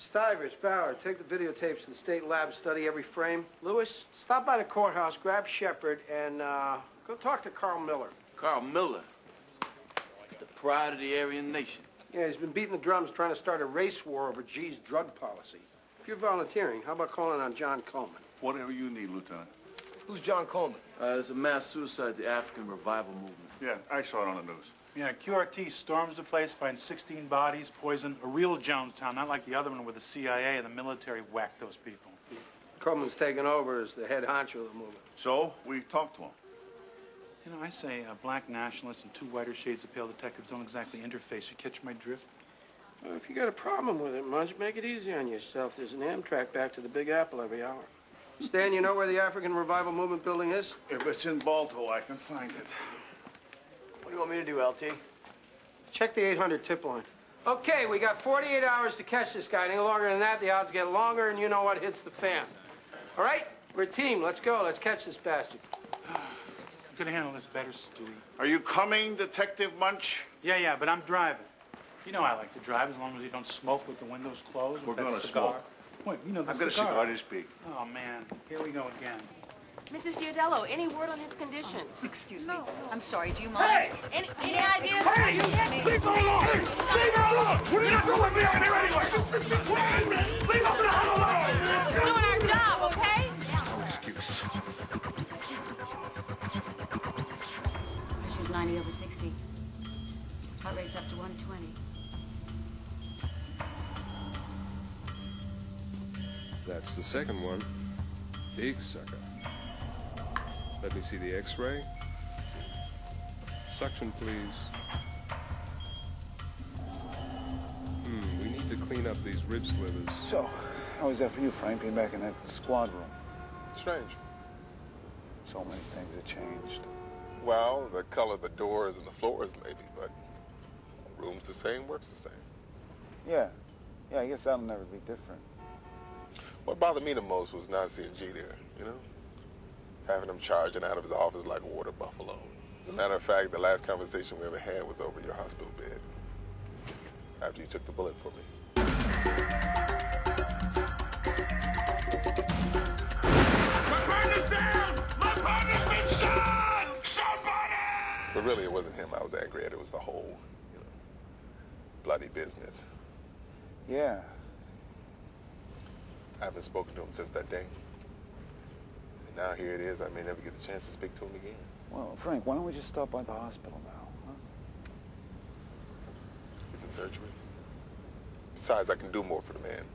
Stivers, Bauer, take the videotapes to the state lab, study every frame. Lewis, stop by the courthouse, grab Shepard, and go talk to Carl Miller. Carl Miller? The pride of the Aryan nation. Yeah, he's been beating the drums trying to start a race war over G's drug policy. If you're volunteering, how about calling on John Coleman? Whatever you need, Lieutenant. Who's John Coleman? There's a mass suicide, the African revival movement. Yeah, I saw it on the news. Yeah, QRT storms the place, finds 16 bodies, poison, a real Jonestown, not like the other one where the CIA and the military whacked those people. Coleman's taken over as the head honcho of the movement. So, we talked to him. You know, I say black nationalists and two whiter shades of pale detectives don't exactly interface. You catch my drift? Well, if you got a problem with it, Munch, make it easy on yourself. There's an Amtrak back to the Big Apple every hour. Stan, you know where the African Revival Movement building is? If it's in Balto, I can find it. What do you want me to do, LT? Check the 800 tip line. Okay, we got 48 hours to catch this guy. Any longer than that, the odds get longer, and you know what hits the fan. All right? We're a team. Let's go. Let's catch this bastard. You could handle this better, Stewie. Are you coming, Detective Munch? Yeah, but I'm driving. You know I like to drive as long as you don't smoke with the windows closed. We're with that gonna cigar. smoke. Wait, you know the I've got a cigar to speak. Oh, man. Here we go again. Mrs. Giardello, any word on his condition? Excuse me. I'm sorry, do you mind? Any ideas? Hey! Leave her alone! Leave her alone! What are you doing behind here anyway? Leave her the hell alone! We're doing our job, okay? No excuse. Pressure's 90/60. Heart rate's up to 120. That's the second one. Big sucker. Let me see the X-ray. Suction, please. We need to clean up these rib slivers. So, how was that for you, Frank, being back in that squad room? Strange. So many things have changed. Well, the color of the doors and the floors maybe, but room's the same, work's the same. Yeah, I guess that'll never be different. What bothered me the most was not seeing G there, you know? Having him charging out of his office like a water buffalo. As a matter of fact, the last conversation we ever had was over your hospital bed. After you took the bullet for me. My partner's down! My partner's been shot! Somebody! But really, it wasn't him I was angry at. It was the whole, bloody business. Yeah. I haven't spoken to him since that day. And now here it is. I may never get the chance to speak to him again. Well, Frank, why don't we just stop by the hospital now, huh? He's in surgery. Besides, I can do more for the man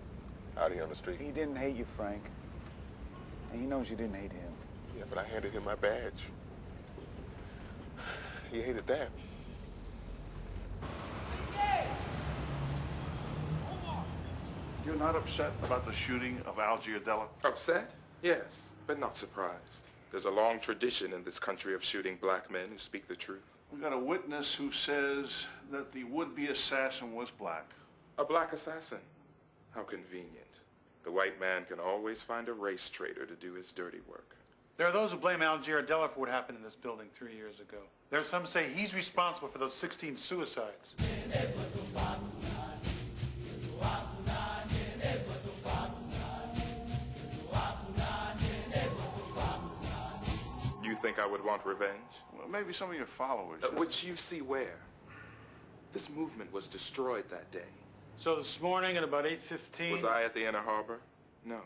out here on the street. He didn't hate you, Frank. And he knows you didn't hate him. Yeah, but I handed him my badge. He hated that. You're not upset about the shooting of Al Giardello? Upset? Yes, but not surprised. There's a long tradition in this country of shooting black men who speak the truth. We got a witness who says that the would-be assassin was black. A black assassin? How convenient. The white man can always find a race traitor to do his dirty work. There are those who blame Al Giardello for what happened in this building 3 years ago. There are some who say he's responsible for those 16 suicides. You think I would want revenge? Well, maybe some of your followers. Which you see where? This movement was destroyed that day. So this morning at about 8:15... Was I at the Inner Harbor? No.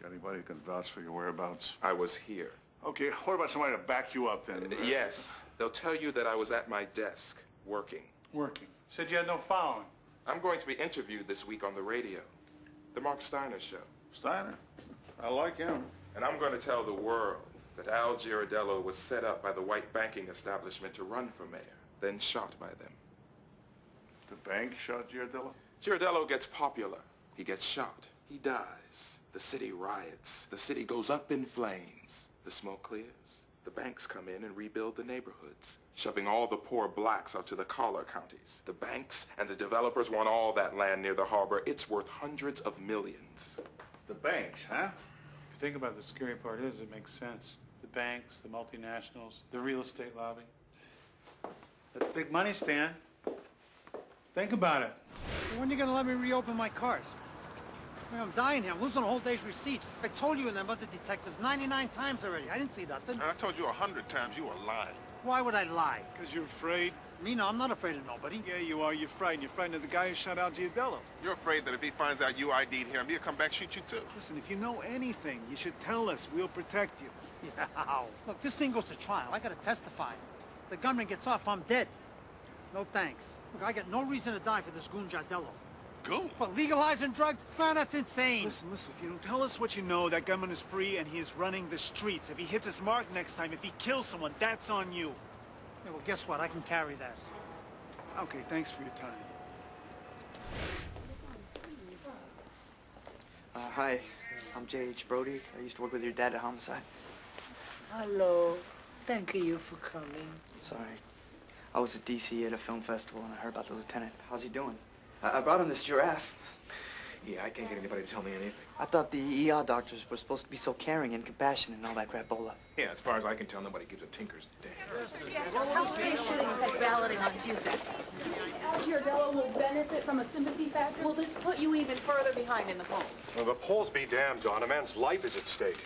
Got anybody who can vouch for your whereabouts? I was here. Okay, what about somebody to back you up then? Yes. They'll tell you that I was at my desk, working. Working. Said you had no following. I'm going to be interviewed this week on the radio. The Mark Steiner Show. Steiner? I like him. And I'm going to tell the world that Al Giardello was set up by the white banking establishment to run for mayor, then shot by them. The bank shot Giardello? Giardello gets popular. He gets shot. He dies. The city riots. The city goes up in flames. The smoke clears. The banks come in and rebuild the neighborhoods, shoving all the poor blacks out to the collar counties. The banks and the developers want all that land near the harbor. It's worth hundreds of millions. The banks, huh? If you think about it, the scary part is it makes sense. The banks, the multinationals, the real estate lobby. That's big money, Stan. Think about it. When are you going to let me reopen my cart? Man, I'm dying here. I'm losing a whole day's receipts. I told you and them other detectives 99 times already. I didn't see nothing. And I told you 100 times you were lying. Why would I lie? Because you're afraid? Me, no, I'm not afraid of nobody. Yeah, you are. You're frightened. You're frightened of the guy who shot Al Giardello. You're afraid that if he finds out you ID'd him, he'll come back and shoot you too. Listen, if you know anything, you should tell us. We'll protect you. Yeah. Look, this thing goes to trial. I gotta testify. The gunman gets off, I'm dead. No thanks. Look, I got no reason to die for this goon Giardello. Goon? But legalizing drugs? Man, that's insane. Listen, if you don't tell us what you know, that gunman is free and he is running the streets. If he hits his mark next time, if he kills someone, that's on you. Yeah, well, guess what? I can carry that. Okay, thanks for your time. Hi, I'm J.H. Brody. I used to work with your dad at Homicide. Hello. Thank you for coming. Sorry. I was at D.C. at a film festival and I heard about the lieutenant. How's he doing? I brought him this giraffe. Yeah, I can't get anybody to tell me anything. I thought the ER doctors were supposed to be so caring and compassionate and all that crapola. Yeah, as far as I can tell, nobody gives a tinker's damn. How's they shooting at balloting on Tuesday? Al Giardello will benefit from a sympathy factor? Will this put you even further behind in the polls? Well, the polls be damned, Don. A man's life is at stake.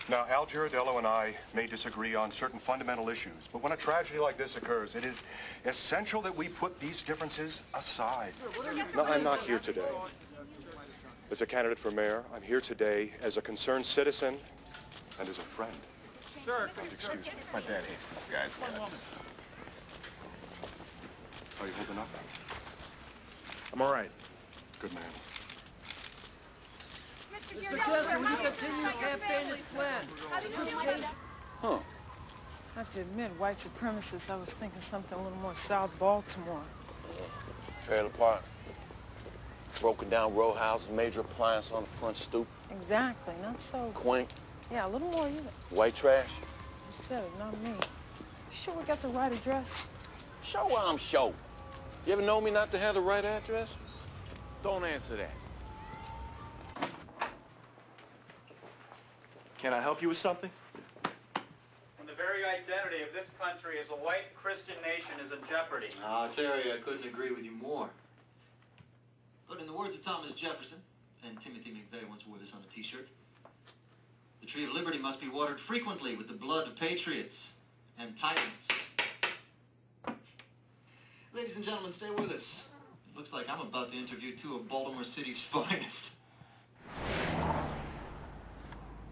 Now, Al Giardello and I may disagree on certain fundamental issues, but when a tragedy like this occurs, it is essential that we put these differences aside. No, I'm not here today as a candidate for mayor. I'm here today as a concerned citizen and as a friend. Sir, Excuse me. My dad hates these guys. How are you holding up? I'm all right. Good man. Mr. Kessler, will you continue to campaign this plan? Huh. I have to admit, white supremacists, I was thinking something a little more South Baltimore. Trailer park. Broken down row houses, major appliance on the front stoop. Exactly, not so... Quaint. Yeah, a little more you. White trash. You said it, not me. You sure we got the right address? Show where I'm show. You ever know me not to have the right address? Don't answer that. Can I help you with something? When the very identity of this country as a white Christian nation is in jeopardy. Terry, I couldn't agree with you more. But in the words of Thomas Jefferson, and Timothy McVeigh once wore this on a t-shirt, the tree of liberty must be watered frequently with the blood of patriots and tyrants. Ladies and gentlemen, stay with us. It looks like I'm about to interview two of Baltimore City's finest.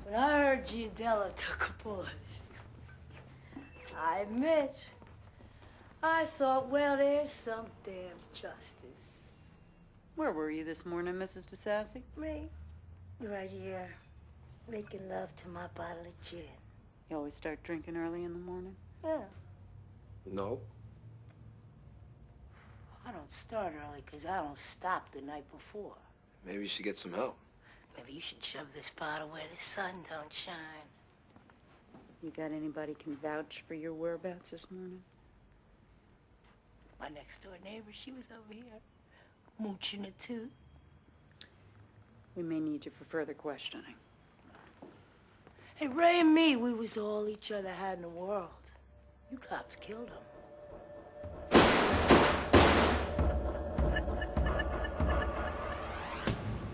When I heard Giardello took a bullet, I admit, I thought, well, there's some damn justice. Where were you this morning, Mrs. DeSassy? Me? Right here, making love to my bottle of gin. You always start drinking early in the morning? Yeah. No. I don't start early because I don't stop the night before. Maybe you should get some help. Maybe you should shove this bottle where the sun don't shine. You got anybody can vouch for your whereabouts this morning? My next door neighbor, she was over here, mooching a tooth. We may need you for further questioning. Hey, Ray and me, we was all each other had in the world. You cops killed him.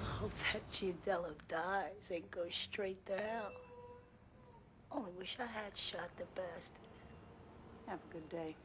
Hope that Giardello dies and goes straight to hell. Only wish I had shot the bastard. Have a good day.